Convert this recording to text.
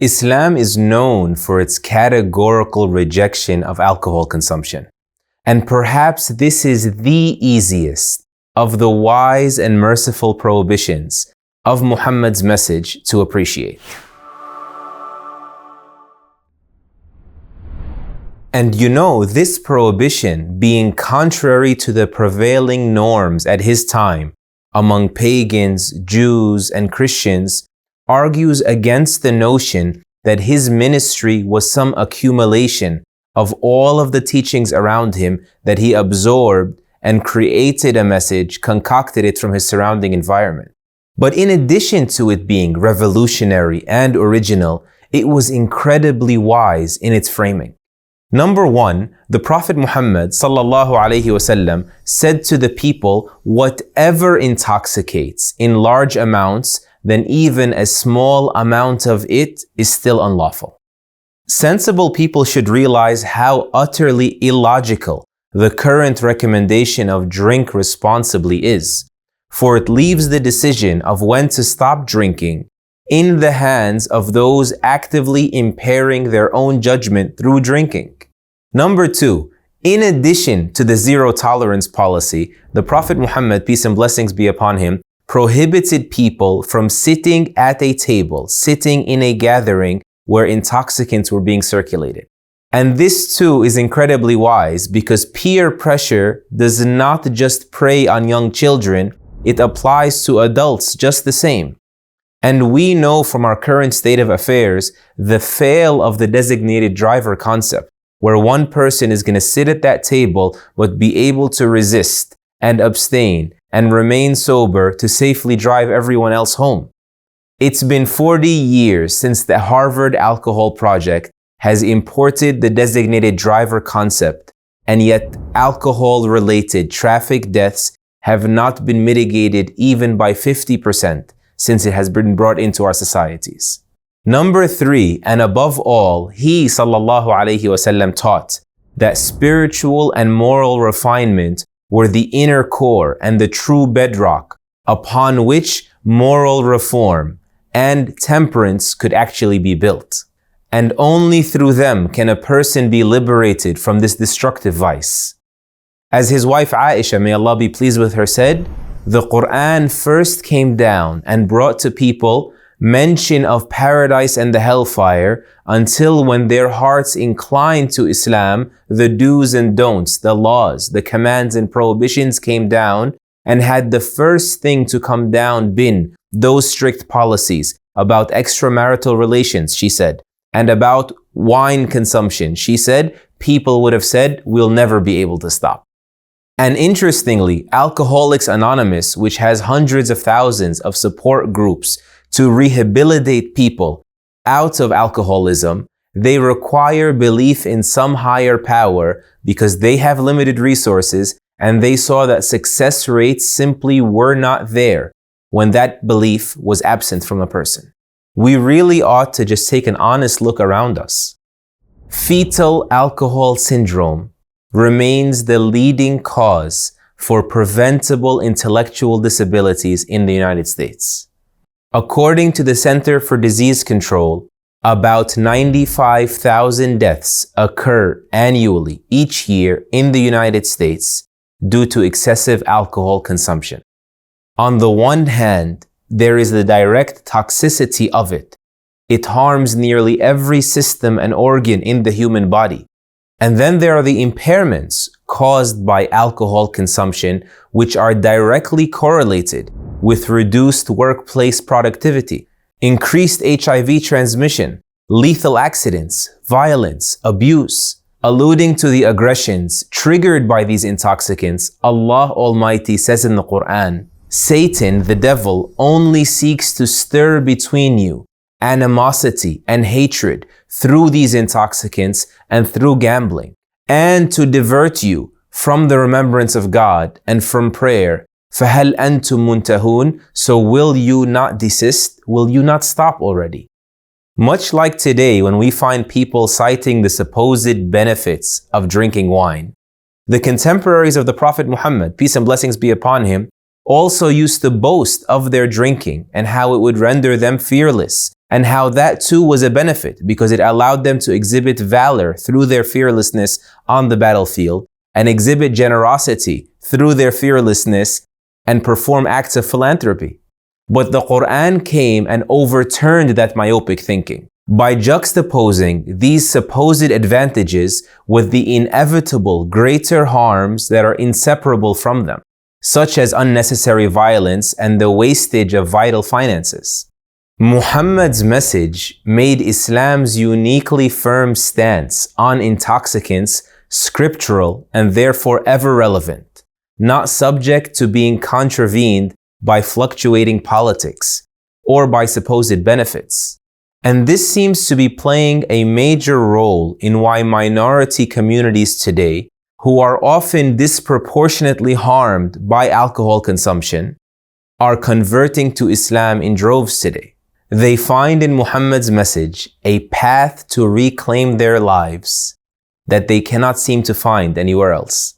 Islam is known for its categorical rejection of alcohol consumption. And perhaps this is the easiest of the wise and merciful prohibitions of Muhammad's message to appreciate. And this prohibition, being contrary to the prevailing norms at his time among pagans, Jews, and Christians, argues against the notion that his ministry was some accumulation of all of the teachings around him that he absorbed and created a message, concocted it from his surrounding environment. But in addition to it being revolutionary and original, it was incredibly wise in its framing. Number one, the Prophet Muhammad ﷺ said to the people, whatever intoxicates in large amounts, then even a small amount of it is still unlawful. Sensible people should realize how utterly illogical the current recommendation of drink responsibly is, for it leaves the decision of when to stop drinking in the hands of those actively impairing their own judgment through drinking. Number two, in addition to the zero tolerance policy, the Prophet Muhammad, peace and blessings be upon him, prohibited people from sitting at a table, sitting in a gathering where intoxicants were being circulated. And this too is incredibly wise because peer pressure does not just prey on young children, it applies to adults just the same. And we know from our current state of affairs the fail of the designated driver concept, where one person is going to sit at that table but be able to resist and abstain and remain sober to safely drive everyone else home. It's been 40 years since the Harvard Alcohol Project has imported the designated driver concept, and yet alcohol-related traffic deaths have not been mitigated even by 50% since it has been brought into our societies. Number three, and above all, he ﷺ taught that spiritual and moral refinement were the inner core and the true bedrock upon which moral reform and temperance could actually be built. And only through them can a person be liberated from this destructive vice. As his wife Aisha, may Allah be pleased with her, said, the Quran first came down and brought to people mention of paradise and the hellfire until when their hearts inclined to Islam, the do's and don'ts, the laws, the commands and prohibitions came down, and had the first thing to come down been those strict policies about extramarital relations, she said, and about wine consumption, she said, people would have said, we'll never be able to stop. And interestingly, Alcoholics Anonymous, which has hundreds of thousands of support groups to rehabilitate people out of alcoholism, they require belief in some higher power because they have limited resources and they saw that success rates simply were not there when that belief was absent from a person. We really ought to just take an honest look around us. Fetal alcohol syndrome remains the leading cause for preventable intellectual disabilities in the United States. According to the Center for Disease Control, about 95,000 deaths occur annually each year in the United States due to excessive alcohol consumption. On the one hand, there is the direct toxicity of it. It harms nearly every system and organ in the human body. And then there are the impairments caused by alcohol consumption, which are directly correlated with reduced workplace productivity, increased HIV transmission, lethal accidents, violence, abuse. Alluding to the aggressions triggered by these intoxicants, Allah Almighty says in the Quran, Satan, the devil, only seeks to stir between you animosity and hatred through these intoxicants and through gambling, and to divert you from the remembrance of God and from prayer. فَهَلْ أَنْتُمْ مُنْتَهُونَ? So will you not desist? Will you not stop already? Much like today when we find people citing the supposed benefits of drinking wine, the contemporaries of the Prophet Muhammad, peace and blessings be upon him, also used to boast of their drinking and how it would render them fearless and how that too was a benefit because it allowed them to exhibit valor through their fearlessness on the battlefield and exhibit generosity through their fearlessness and perform acts of philanthropy. But the Quran came and overturned that myopic thinking by juxtaposing these supposed advantages with the inevitable greater harms that are inseparable from them, such as unnecessary violence and the wastage of vital finances. Muhammad's message made Islam's uniquely firm stance on intoxicants scriptural and therefore ever relevant, not subject to being contravened by fluctuating politics or by supposed benefits. And this seems to be playing a major role in why minority communities today, who are often disproportionately harmed by alcohol consumption, are converting to Islam in droves today. They find in Muhammad's message a path to reclaim their lives that they cannot seem to find anywhere else.